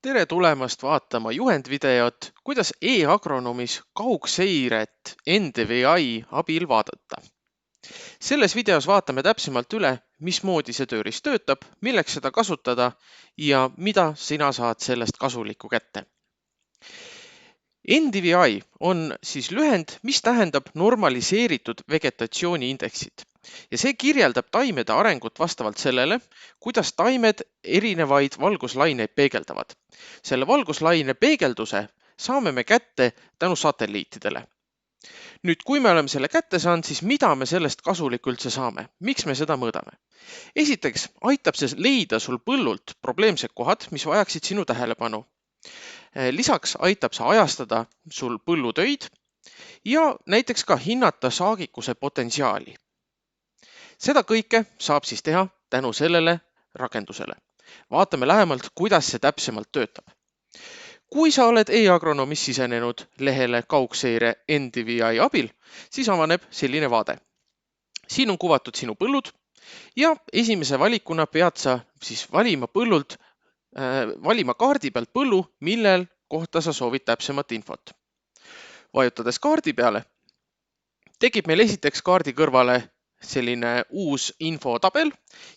Tere tulemast vaatama juhendvideot, kuidas e-agronoomis kaugseiret NDVI abil vaadata. Selles videos vaatame täpsemalt üle, mismoodi see tööriist töötab, milleks seda kasutada ja mida sina saad sellest kasulikku kätte. NDVI on siis lühend, mis tähendab normaliseeritud vegetatsiooniindeksit ja see kirjeldab taimede arengut vastavalt sellele, kuidas taimed erinevaid valguslaineid peegeldavad. Selle valguslaine peegelduse saame me kätte tänu satelliitidele. Nüüd, kui me oleme selle kätte saanud, siis mida me sellest kasulikku üldse saame? Miks me seda mõõdame? Esiteks aitab see leida sul põllult probleemsed kohad, mis vajaksid sinu tähelepanu. Lisaks aitab see ajastada sul põllutöid ja näiteks ka hinnata saagikuse potentsiaali. Seda kõike saab siis teha tänu sellele rakendusele. Vaatame lähemalt, kuidas see täpsemalt töötab. Kui sa oled e-agronoomis sisenenud lehele kaugseire NDVI abil, siis avaneb selline vaade. Siin on kuvatud sinu põllud ja esimese valikuna pead sa siis valima kaardi pealt põllu, millel kohta sa soovid täpsemat infot. Vajutades kaardi peale, tekib meil esiteks kaardi kõrvale selline uus infotabel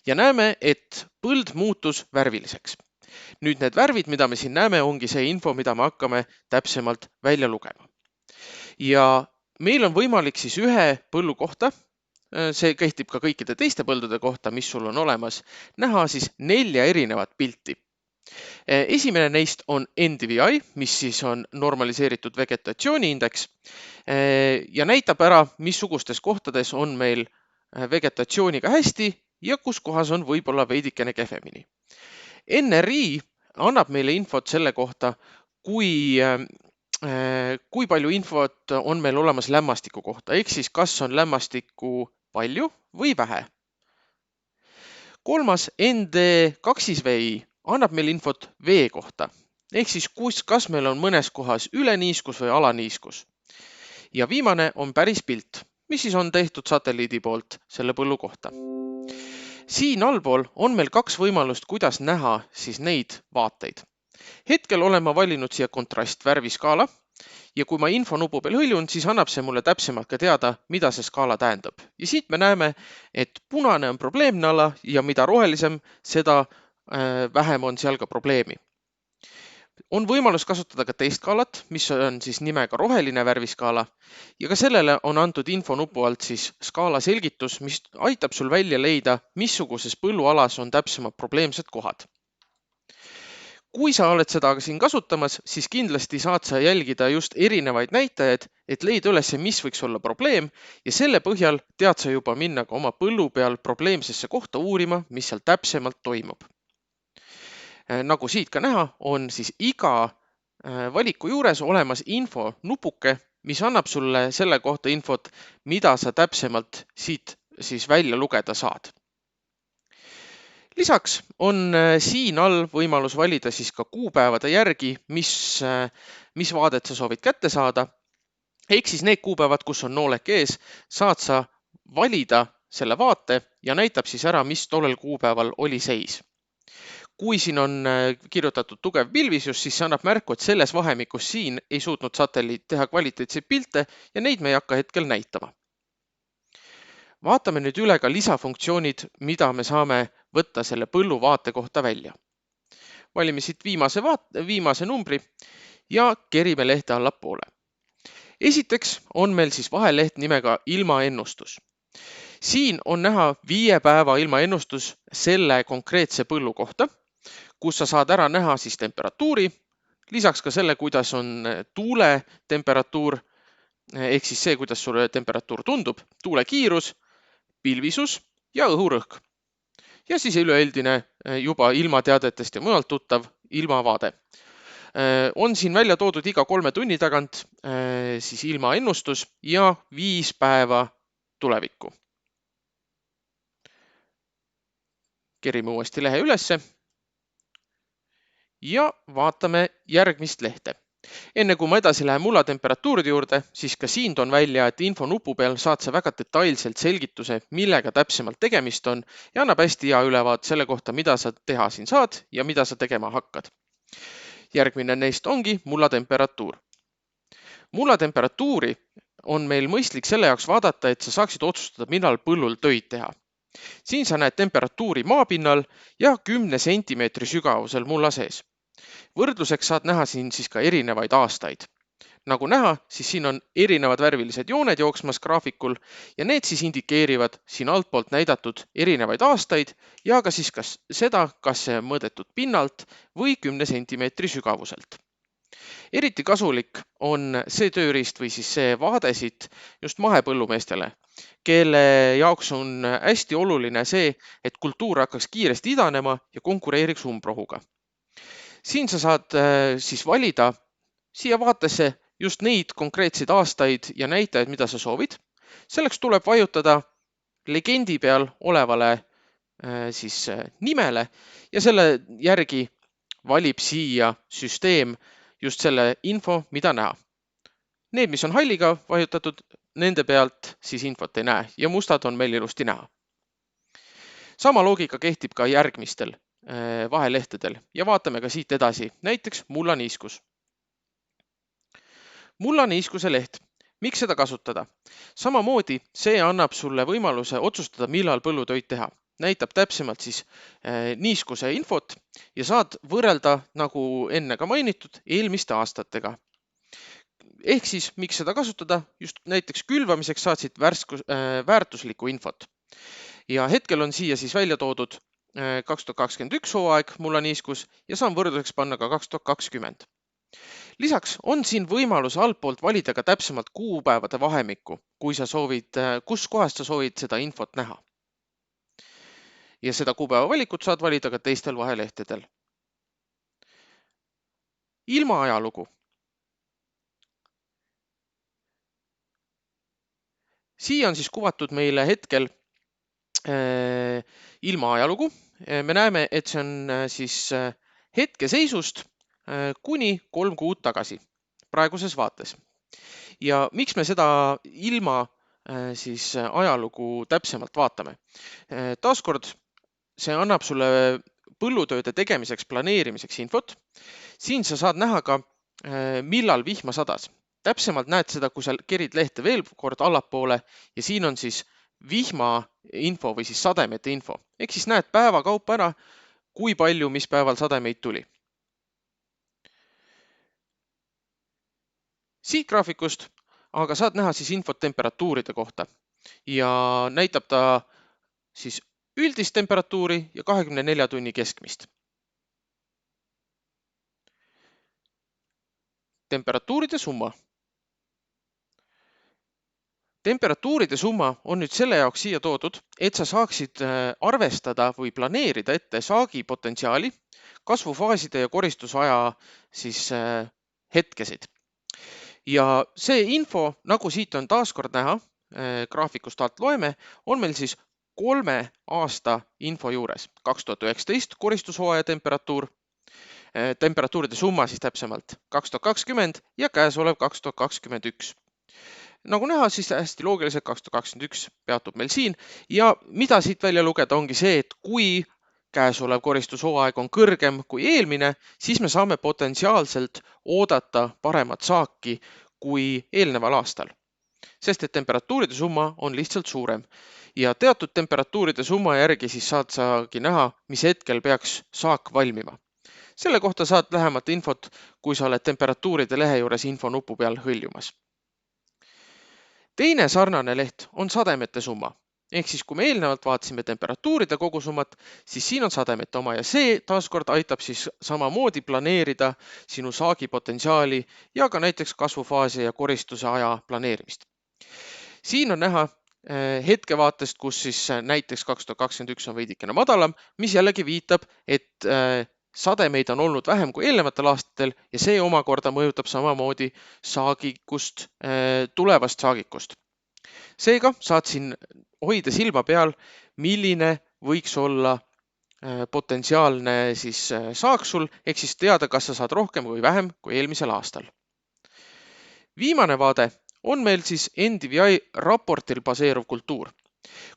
ja näeme, et põld muutus värviliseks. Nüüd need värvid, mida me siin näeme, ongi see info, mida me hakkame täpsemalt välja lugema. Ja meil on võimalik siis ühe põllu kohta, see kehtib ka kõikide teiste põldude kohta, mis sul on olemas, näha siis 4 erinevat pilti. Esimene neist on NDVI, mis siis on normaliseeritud vegetatsiooniindeks ja näitab ära, missugustes kohtades on meil vegetatsiooniga hästi ja kus kohas on võib-olla veidikene kehvemini. NRI annab meile infot selle kohta, kui palju infot on meil olemas lämmastiku kohta, ehk siis kas on lämmastikku palju või vähe. Kolmas ND2VI annab meile infot vee kohta, ehk siis kas meil on mõnes kohas üleniiskus või alaniiskus. Ja viimane on päris pilt, mis siis on tehtud satelliidi poolt selle põllu kohta. Siin allpool on meil 2 võimalust, kuidas näha siis neid vaateid. Hetkel olen ma valinud siia kontrastvärviskaala ja kui ma infonupu peal hõljun, siis annab see mulle täpsemalt ka teada, mida see skaala tähendab. Ja siit me näeme, et punane on probleemne ala ja mida rohelisem, seda vähem on seal ka probleemi. On võimalus kasutada ka teist skaalat, mis on siis nimega roheline värviskaala ja ka sellele on antud infonupu alt siis skaala selgitus, mis aitab sul välja leida, missuguses põllualas on täpsemad probleemsed kohad. Kui sa oled seda siin kasutamas, siis kindlasti saad sa jälgida just erinevaid näitajaid, et leida üles, mis võiks olla probleem ja selle põhjal tead sa juba minna ka oma põllu peal probleemsesse kohta uurima, mis seal täpsemalt toimub. Nagu siit ka näha, on siis iga valiku juures olemas info nupuke, mis annab sulle selle kohta infot, mida sa täpsemalt siit siis välja lugeda saad. Lisaks on siin all võimalus valida siis ka kuupäevade järgi, mis vaadet sa soovid kätte saada. Ehk siis need kuupäevad, kus on noolek ees, saad sa valida selle vaate ja näitab siis ära, mis tollel kuupäeval oli seis. Kui siin on kirjutatud tugev pilvisus, siis see annab märku, et selles vahemikus siin ei suutnud satelliit teha kvaliteetseid pilte ja neid me ei hakka hetkel näitama. Vaatame nüüd üle ka lisafunktsioonid, mida me saame võtta selle põllu vaate kohta välja. Valime siit viimase numbri ja kerime lehte allapoole. Esiteks on meil siis vaheleht nimega ilmaennustus. Siin on näha 5 päeva ilmaennustus selle konkreetse põllu kohta, kus sa saad ära näha siis temperatuuri, lisaks ka selle, kuidas on tuule temperatuur, ehk siis see, kuidas sulle temperatuur tundub, tuule kiirus, pilvisus ja õhurõhk. Ja siis üleüldine juba ilmateadetest ja mujalt tuttav ilmavaade. On siin välja toodud iga 3 tunni tagant siis ilmaennustus ja 5 päeva tulevikku. Kerime uuesti lehe ülesse ja vaatame järgmist lehte. Enne kui ma edasi lähen mulla temperatuuride juurde, siis ka siin toon välja, et infonupu peal saad sa väga detailselt selgituse, millega täpsemalt tegemist on ja annab hästi hea ülevaate selle kohta, mida sa teha siin saad ja mida sa tegema hakkad. Järgmine neist ongi mulla temperatuur. Mulla temperatuuri on meil mõistlik selle jaoks vaadata, et sa saaksid otsustada, millal põllul töid teha. Siin sa näed temperatuuri maapinnal ja 10 sentimeetri sügavusel mulla sees. Võrdluseks saad näha siin siis ka erinevaid aastaid. Nagu näha, siis siin on erinevad värvilised jooned jooksmas graafikul ja need siis indikeerivad siin altpoolt näidatud erinevaid aastaid ja ka siis seda, kas see on mõõdetud pinnalt või 10 sentimeetri sügavuselt. Eriti kasulik on see tööriist või siis see vaade siit just mahepõllumeestele, kelle jaoks on hästi oluline see, et kultuur hakkaks kiiresti idanema ja konkureeriks umbrohuga. Siin sa saad siis valida siia vaatesse just neid konkreetseid aastaid ja näitajaid, mida sa soovid. Selleks tuleb vajutada legendi peal olevale siis nimele ja selle järgi valib siia süsteem just selle info, mida näha. Need, mis on halliga vajutatud, nende pealt siis infot ei näe ja mustad on meil ilusti näha. Sama loogika kehtib ka järgmistel vahelehtedel ja vaatame ka siit edasi, näiteks mullaniiskus. Mullaniiskuse leht. Miks seda kasutada? Samamoodi see annab sulle võimaluse otsustada, millal põllutöid teha. Näitab täpsemalt siis niiskuse infot ja saad võrrelda, nagu enne ka mainitud, eelmiste aastatega. Ehk siis, miks seda kasutada? Just näiteks külvamiseks saad siit väärtuslikku infot. Ja hetkel on siia siis välja toodud 2021 hooaeg mullaniiskus ja saan võrdluseks panna ka 2020. Lisaks on siin võimalus altpoolt valida ka täpsemalt kuupäevade vahemikku, kui sa soovid, kus kohast sa soovid seda infot näha. Ja seda kuupäeva valikut saad valida ka teistel vahelehtedel. Ilmaajalugu. Siia on siis kuvatud meile hetkel ilmaajalugu. Me näeme, et see on siis hetkeseisust kuni 3 kuud tagasi praeguses vaates. Ja miks me seda ilma siis ajalugu täpsemalt vaatame? Taaskord see annab sulle põllutööde tegemiseks planeerimiseks infot. Siin sa saad näha ka, millal vihma sadas. Täpsemalt näed seda, kui sa kerid lehte veel kord allapoole ja siin on siis vihma info või siis sademete info. Ehk siis näed päeva kaupa ära, kui palju mis päeval sademeid tuli. Siit graafikust aga saad näha siis infot temperatuuride kohta ja näitab ta siis üldist temperatuuri ja 24 tunni keskmist. Temperatuuride summa. Temperatuuride summa on nüüd selle jaoks siia toodud, et sa saaksid arvestada või planeerida ette saagi potentsiaali, kasvufaaside ja koristusaja siis hetkesid. Ja see info, nagu siit on taaskord näha, graafikust alt loeme, on meil siis 3 aasta info juures. 2019 koristushooaja temperatuur, temperatuuride summa siis täpsemalt 2020 ja käesolev 2021. Nagu näha, siis hästi loogiliselt 2021 peatub meil siin ja mida siit välja lugeda ongi see, et kui käesolev koristushooaeg on kõrgem kui eelmine, siis me saame potentsiaalselt oodata paremat saaki kui eelneval aastal. Sest et temperatuuride summa on lihtsalt suurem ja teatud temperatuuride summa järgi siis saad saagi näha, mis hetkel peaks saak valmima. Selle kohta saad lähemat infot, kui sa oled temperatuuride lehe juures info nupu peal hõljumas. Teine sarnane leht on sademete summa. Ehk siis, kui me eelnevalt vaatasime temperatuuride kogusummat, siis siin on sademete oma ja see taaskord aitab siis samamoodi planeerida sinu saagi potentsiaali ja ka näiteks kasvufaasi ja koristuse aja planeerimist. Siin on näha hetkevaatest, kus siis näiteks 2021 on veidikene madalam, mis jällegi viitab, et sademeid on olnud vähem kui eelnevatel aastatel ja see omakorda mõjutab samamoodi saagikust, tulevast saagikust. Seega saad siin hoida silma peal, milline võiks olla potentsiaalne siis saak sul, ehk siis teada, kas sa saad rohkem või vähem kui eelmisel aastal. Viimane vaade on meil siis NDVI raportil baseeruv kultuur.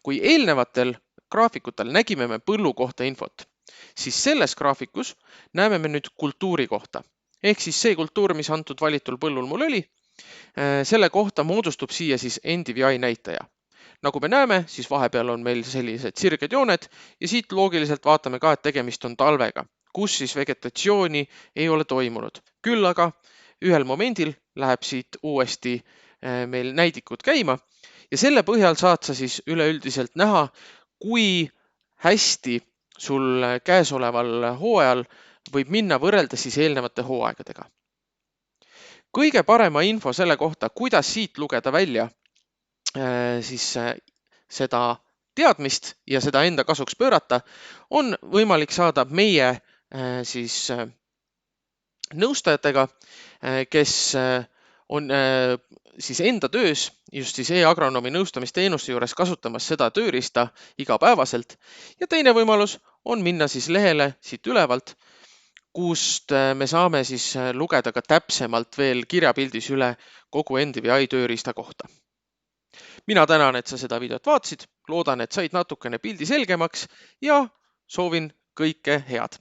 Kui eelnevatel graafikutel nägime me põllu kohta infot, siis selles graafikus näeme me nüüd kultuuri kohta. Ehk siis see kultuur, mis antud valitul põllul mul oli, selle kohta moodustub siia siis NDVI näitaja. Nagu me näeme, siis vahepeal on meil sellised sirged jooned ja siit loogiliselt vaatame ka, et tegemist on talvega, kus siis vegetatsiooni ei ole toimunud. Küll aga ühel momendil läheb siit uuesti meil näidikud käima ja selle põhjal saad sa siis üleüldiselt näha, kui hästi sul käesoleval hooajal võib minna võrreldes siis eelnevate hooaegadega. Kõige parema info selle kohta, kuidas siit lugeda välja siis seda teadmist ja seda enda kasuks pöörata, on võimalik saada meie siis nõustajatega, kes on siis enda töös just siis e-agronoomi nõustamisteenuste juures kasutamas seda tööriista igapäevaselt. Ja teine võimalus on minna siis lehele siit ülevalt, kust me saame siis lugeda ka täpsemalt veel kirjapildis üle kogu NDVI tööriista kohta. Mina tänan, et sa seda videot vaatasid, loodan, et said natukene pildi selgemaks ja soovin kõike head.